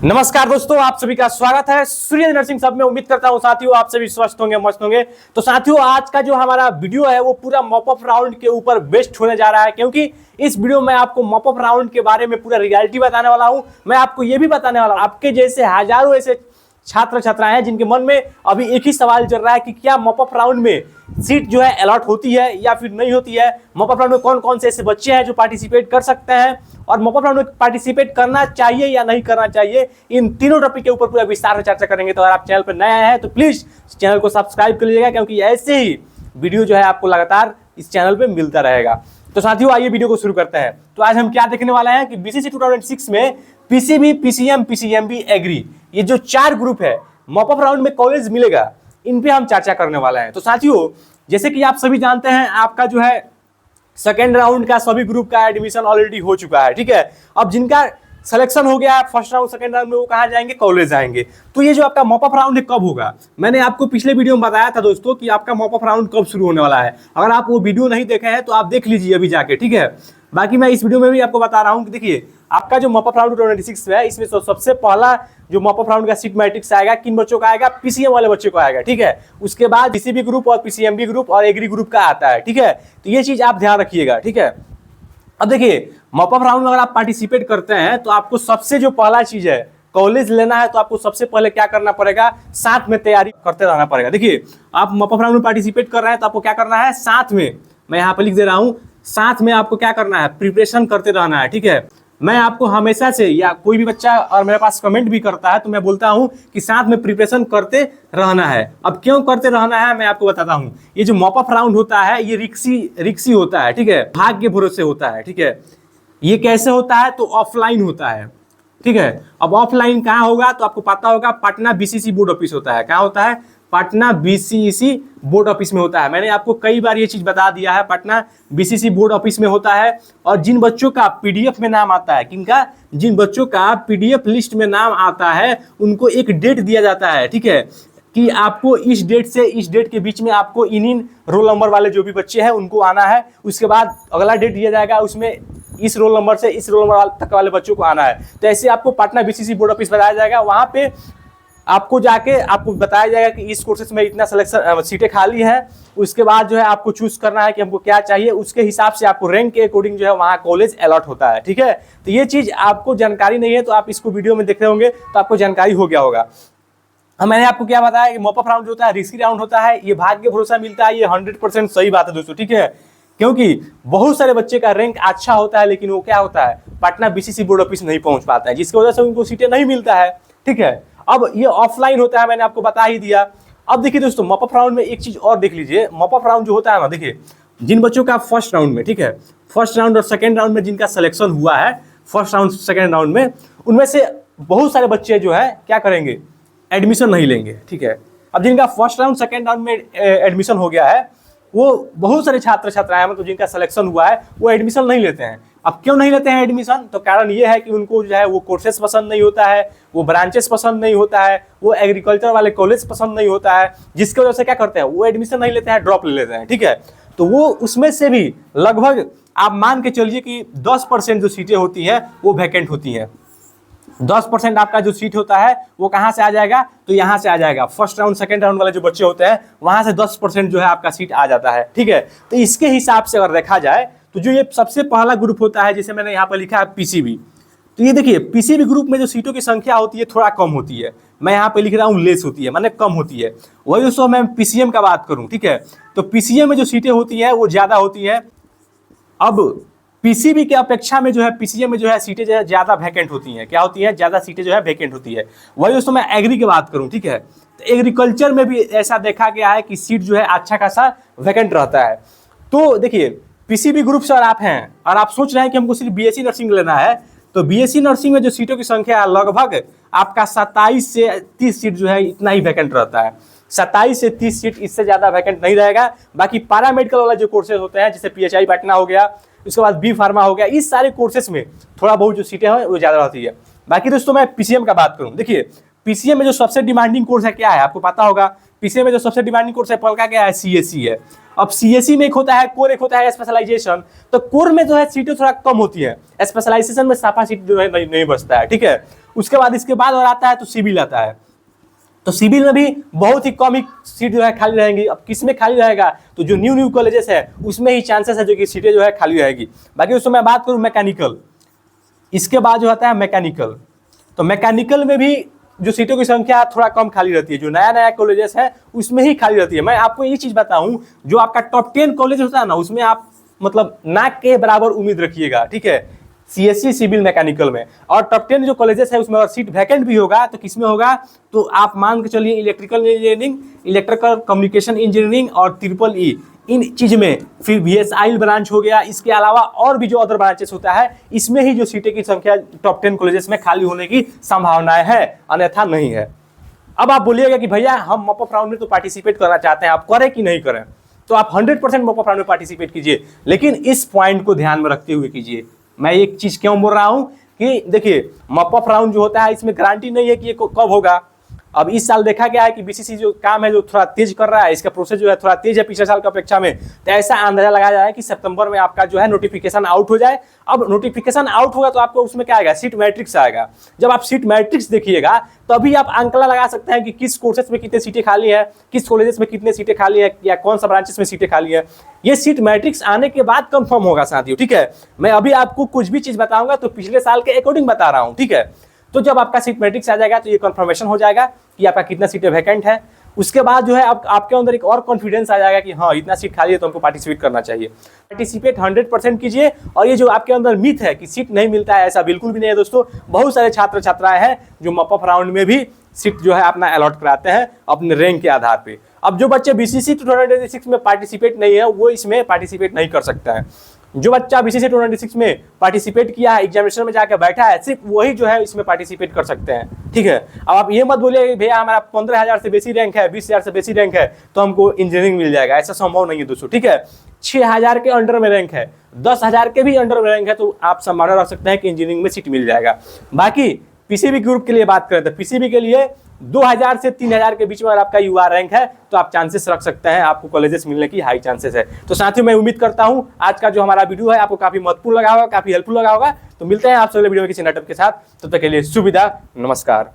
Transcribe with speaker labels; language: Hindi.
Speaker 1: नमस्कार दोस्तों, आप सभी का स्वागत है सूर्य नर्सिंग सब में। उम्मीद करता हूं साथियों आप सभी स्वस्थ होंगे, मस्त होंगे। तो साथियों आज का जो हमारा वीडियो है वो पूरा मॉपअप राउंड के ऊपर बेस्ड होने जा रहा है, क्योंकि इस वीडियो में आपको मॉपअप राउंड के बारे में पूरा रियलिटी बताने वाला हूं। मैं आपको ये भी बताने वाला हूं, आपके जैसे हजारों ऐसे छात्र छात्राएं हैं जिनके मन में अभी एक ही सवाल चल रहा है कि क्या मॉपअप राउंड में सीट जो है अलॉट होती है या फिर नहीं होती है। मॉपअप राउंड में कौन कौन से ऐसे बच्चे हैं जो पार्टिसिपेट कर सकते हैं और मॉपअप राउंड में पार्टिसिपेट करना चाहिए या नहीं करना चाहिए, इन तीनों टॉपिक के ऊपर पूरा विस्तार से चर्चा करेंगे। तो अगर आप चैनल पर नए आए हैं तो प्लीज चैनल को सब्सक्राइब कर लीजिएगा, क्योंकि ऐसे ही वीडियो जो है आपको लगातार इस चैनल पर मिलता रहेगा। तो साथियों आइए वीडियो को शुरू करते हैं। तो आज हम क्या देखने वाले हैं कि बीसीसी 2006 में पीसीबी, पीसीएम, पीसीएमबी, एग्री, ये जो 4 ग्रुप है मॉपअप राउंड में कॉलेज मिलेगा, इन पे हम चर्चा करने वाले हैं। तो साथियों जैसे कि आप सभी जानते हैं, आपका जो है सेकेंड राउंड का सभी ग्रुप का एडमिशन ऑलरेडी हो चुका है, ठीक है। अब जिनका सिलेक्शन हो गया फर्स्ट राउंड सेकंड राउंड में, वो कहाँ जाएंगे? कॉलेज जाएंगे। तो ये जो आपका मॉपअप राउंड है कब होगा, मैंने आपको पिछले वीडियो में बताया था दोस्तों कि आपका मॉपअप राउंड कब शुरू होने वाला है। अगर आप वो वीडियो नहीं देखे हैं तो आप देख लीजिए अभी जाके, ठीक है। बाकी मैं इस वीडियो में भी आपको बता रहा हूँ कि देखिए आपका जो मॉपअप राउंड 2026 है, इसमें सबसे पहला जो मॉपअप राउंड का सीट मैट्रिक्स आएगा, किन बच्चों का आएगा? पीसीएम वाले बच्चों को आएगा, ठीक है। उसके बाद पीसीबी ग्रुप और पीसीएमबी ग्रुप और एग्री ग्रुप का आता है, ठीक है। तो ये चीज आप ध्यान रखिएगा, ठीक है। अब देखिए मॉपअप राउंड में अगर आप पार्टिसिपेट करते हैं तो आपको सबसे जो पहला चीज है, कॉलेज लेना है तो आपको सबसे पहले क्या करना पड़ेगा? साथ में तैयारी करते रहना पड़ेगा। देखिए आप मॉपअप राउंड में पार्टिसिपेट कर रहे हैं तो आपको क्या करना है? साथ में, मैं यहाँ पे लिख दे रहा हूँ, साथ में आपको क्या करना है? प्रिपरेशन करते रहना है, ठीक है। मैं आपको हमेशा से, या कोई भी बच्चा और मेरे पास कमेंट भी करता है तो मैं बोलता हूं कि साथ में प्रिपरेशन करते रहना है। अब क्यों करते रहना है मैं आपको बताता हूं। ये जो मॉपअप राउंड होता है ये रिक्सी होता है, ठीक है, भाग्य के भरोसे होता है, ठीक है। ये कैसे होता है? तो ऑफलाइन होता है, ठीक है। अब ऑफलाइन कहाँ होगा? तो आपको पता होगा पटना बीसीसी बोर्ड ऑफिस होता है। कहाँ होता है? पटना बीसीसी बोर्ड ऑफिस में होता है। मैंने आपको कई बार ये चीज बता दिया है, पटना बीसीसी बोर्ड ऑफिस में होता है। और जिन बच्चों का पीडीएफ में नाम आता है, किनका? जिन बच्चों का पीडीएफ लिस्ट में नाम आता है उनको एक डेट दिया जाता है, ठीक है, कि आपको इस डेट से इस डेट के बीच में आपको इन रोल नंबर वाले जो भी बच्चे हैं उनको आना है। उसके बाद अगला डेट दिया जाएगा, उसमें इस रोल नंबर से इस रोल नंबर तक वाले बच्चों को आना है। तो ऐसे आपको पटना बीसीसी बोर्ड ऑफिस बताया जाएगा। वहां पे आपको जाके आपको बताया जाएगा कि इस कोर्सेज में इतना सिलेक्शन सीटें खाली हैं। उसके बाद जो है आपको चूज करना है कि हमको क्या चाहिए, उसके हिसाब से आपको रैंक के अकॉर्डिंग जो है वहाँ कॉलेज अलॉट होता है, ठीक है। तो ये चीज आपको जानकारी नहीं है तो आप इसको वीडियो में देख रहे होंगे तो आपको जानकारी हो गया होगा। मैंने आपको क्या बताया कि मॉपअप राउंड होता है रिस्की राउंड होता है, ये भाग्य के भरोसा मिलता है। ये 100% सही बात है दोस्तों, ठीक है। क्योंकि बहुत सारे बच्चे का रैंक अच्छा होता है लेकिन वो क्या होता है? पटना बीसीसी बोर्ड ऑफिस नहीं पहुंच पाता है, जिसकी वजह से उनको सीटें नहीं मिलता है, ठीक है। अब ये ऑफलाइन होता है, मैंने आपको बता ही दिया। अब देखिए दोस्तों मॉपअप राउंड में एक चीज और देख लीजिए। मॉपअप राउंड जो होता है ना, देखिए जिन बच्चों का फर्स्ट राउंड में, ठीक है, फर्स्ट राउंड और सेकंड राउंड में जिनका सिलेक्शन हुआ है, फर्स्ट राउंड सेकंड राउंड में, उनमें से बहुत सारे बच्चे जो है क्या करेंगे? एडमिशन नहीं लेंगे, ठीक है। अब जिनका फर्स्ट राउंड सेकंड राउंड में एडमिशन हो गया है, वो बहुत सारे छात्र छात्राएं मतलब जिनका सिलेक्शन हुआ है वो एडमिशन नहीं लेते हैं। अब क्यों नहीं लेते हैं एडमिशन? तो कारण ये है कि उनको जो है वो कोर्सेस पसंद नहीं होता है, वो ब्रांचेस पसंद नहीं होता है, वो एग्रीकल्चर वाले कॉलेज पसंद नहीं होता है, जिसकी वजह से क्या करते हैं? वो एडमिशन नहीं लेते हैं, ड्रॉप ले लेते हैं, ठीक है। तो वो उसमें से भी लगभग आप मान के चलिए कि 10% जो सीटें होती हैं वो वैकेंट होती हैं। 10% आपका जो सीट होता है वो कहाँ से आ जाएगा? तो यहाँ से आ जाएगा। फर्स्ट राउंड सेकंड राउंड वाले जो बच्चे होते हैं वहां से 10% जो है आपका सीट आ जाता है, ठीक है। तो इसके हिसाब से अगर देखा जाए तो जो ये सबसे पहला ग्रुप होता है, जैसे मैंने यहाँ पर लिखा है पीसीबी, तो ये देखिए पीसीबी ग्रुप में जो सीटों की संख्या होती है थोड़ा कम होती है। मैं यहाँ पे लिख रहा हूँ लेस होती है, माने कम होती है। वही दोस्तों मैं पीसीएम का बात करूँ, ठीक है, तो पीसीएम में जो सीटें होती है वो ज्यादा होती है। अब पीसीबी के अपेक्षा में जो है पीसीएम में जो है सीटें जो है ज्यादा वैकेंट होती हैं। क्या होती है? ज्यादा सीटें जो है वैकेंट होती है। वही दोस्तों मैं एग्री की बात करूं, ठीक है, तो एग्रीकल्चर में भी ऐसा देखा गया है कि सीट जो है अच्छा खासा वैकेंट रहता है। तो देखिए पीसीबी ग्रुप से अगर आप हैं और आप सोच रहे हैं कि हमको सिर्फ बीएससी नर्सिंग लेना है, तो बीएससी नर्सिंग में जो सीटों की संख्या है लगभग आपका 27 से 30 सीट जो है इतना ही वैकेंट रहता है। 27 से 30 सीट, इससे ज्यादा वैकेंट नहीं रहेगा। बाकी पैरामेडिकल वाला जो कोर्सेज होते हैं, जैसे पीएचआई पटना हो गया, उसके बाद बी फार्मा हो गया, इस सारे कोर्सेज में थोड़ा बहुत जो सीटें हैं वो ज्यादा रहती है। बाकी दोस्तों मैं पीसीएम का बात करूं, देखिए पीसीएम में जो सबसे डिमांडिंग कोर्स है क्या है? आपको पता होगा पीसीएम में जो सबसे डिमांडिंग कोर्स है पल का क्या है? सीएससी है। अब सीएससी में एक होता है कोर, एक होता है स्पेशलाइजेशन। तो कोर में जो है सीटें थोड़ा कम होती है, स्पेशलाइजेशन में साफा सीट जो है नहीं बचता है, ठीक है। उसके बाद इसके बाद और आता है तो सिविल आता है। तो सिविल में भी बहुत ही कम ही सीट जो है खाली रहेंगी। अब किस में खाली रहेगा, तो जो न्यू कॉलेजेस है उसमें ही चांसेस है जो कि सीटें जो है खाली रहेगी। बाकी उसमें मैं बात करूँ मैकेनिकल, इसके बाद जो आता है मैकेनिकल, तो मैकेनिकल में भी जो सीटों की संख्या थोड़ा कम खाली रहती है, जो नया कॉलेजेस है उसमें ही खाली रहती है। मैं आपको ये चीज बताऊं, जो आपका टॉप 10 कॉलेज होता है ना, उसमें आप मतलब नाक के बराबर उम्मीद रखिएगा, ठीक है, सीएससी सिविल मैकेनिकल में। और टॉप 10 जो कॉलेजेस है उसमें अगर सीट वैकेंट भी होगा तो किसमें होगा, तो आप मान के चलिए electrical engineering, electrical communication engineering और ट्रिपल-ई, इन चीज में। फिर VSI ब्रांच हो गया, इसके अलावा और भी जो अदर ब्रांचेस होता है, इसमें ही जो सीटें की संख्या टॉप 10 कॉलेजेस में खाली होने की संभावनाएं है, अन्यथा नहीं है। अब आप बोलिएगा कि भैया हम मॉपअप राउंड में तो पार्टिसिपेट करना चाहते हैं, आप करें कि नहीं करें, तो आप 100% मॉपअप राउंड में पार्टिसिपेट कीजिए, लेकिन इस पॉइंट को ध्यान में रखते हुए कीजिए। मैं एक चीज क्यों बोल रहा हूं कि देखिए मॉपअप राउंड जो होता है इसमें गारंटी नहीं है कि ये कब होगा। अब इस साल देखा गया है कि बीसीसी जो काम है जो थोड़ा तेज कर रहा है, इसका प्रोसेस जो है थोड़ा तेज है पिछले साल की अपेक्षा में, तो ऐसा अंदाजा लगाया जाए कि सितंबर में आपका जो है नोटिफिकेशन आउट हो जाए। अब नोटिफिकेशन आउट होगा तो आपको उसमें क्या आएगा, सीट मैट्रिक्स आएगा। जब आप सीट मैट्रिक्स देखिएगा तभी आप आंकड़ा लगा सकते हैं कि किस कोर्सेज में कितने सीटें खाली है, किस कॉलेजेस में कितने सीटें खाली है, या कौन सा ब्रांचेस में सीटें खाली है। ये सीट मैट्रिक्स आने के बाद कंफर्म होगा साथियों, ठीक है। मैं अभी आपको कुछ भी चीज बताऊंगा तो पिछले साल के अकॉर्डिंग बता रहा हूं, ठीक है। तो जब आपका सीट मैट्रिक्स आ जाएगा तो ये कंफर्मेशन हो जाएगा कि आपका कितना सीटें वैकेंट है। उसके बाद जो है आपके अंदर एक और कॉन्फिडेंस आ जाएगा कि हाँ इतना सीट खाली है तो हमको पार्टिसिपेट करना चाहिए। पार्टिसिपेट 100% कीजिए। और ये जो आपके अंदर मिथ है कि सीट नहीं मिलता है, ऐसा बिल्कुल भी नहीं है दोस्तों। बहुत सारे छात्र छात्राएं हैं जो मॉपअप राउंड में भी सीट जो है अपना अलॉट कराते हैं अपने रैंक के आधार पे। अब जो बच्चे बीसीसी 2026 में पार्टिसिपेट नहीं है वो इसमें पार्टिसिपेट नहीं कर सकता है। जो बच्चा बीसीसी 2026 में पार्टिसिपेट किया है, एग्जामिनेशन में जाकर बैठा है, सिर्फ वही जो है इसमें पार्टिसिपेट कर सकते हैं, ठीक है। अब आप ये मत बोलिए भैया हमारा 15,000 से बेसी रैंक है, 20,000 से बेसी रैंक है तो हमको इंजीनियरिंग मिल जाएगा, ऐसा संभव नहीं है दोस्तों, ठीक है। 6,000 के अंडर में रैंक है, 10,000 के भी अंडर में रैंक है तो आप संभावना रख सकते हैं कि इंजीनियरिंग में सीट मिल जाएगा। बाकी पीसीबी ग्रुप के लिए बात करें तो पीसीबी के लिए 2,000 से 3,000 के बीच में अगर आपका यूआर रैंक है तो आप चांसेस रख सकते हैं, आपको कॉलेजेस मिलने की हाई चांसेस है। तो साथियों मैं उम्मीद करता हूं आज का जो हमारा वीडियो है आपको काफी महत्वपूर्ण लगा होगा, काफी हेल्पफुल लगा होगा। तो मिलते हैं आपसे अगले वीडियो में किसी नटअप के साथ, तब तक के लिए सुविधा, नमस्कार।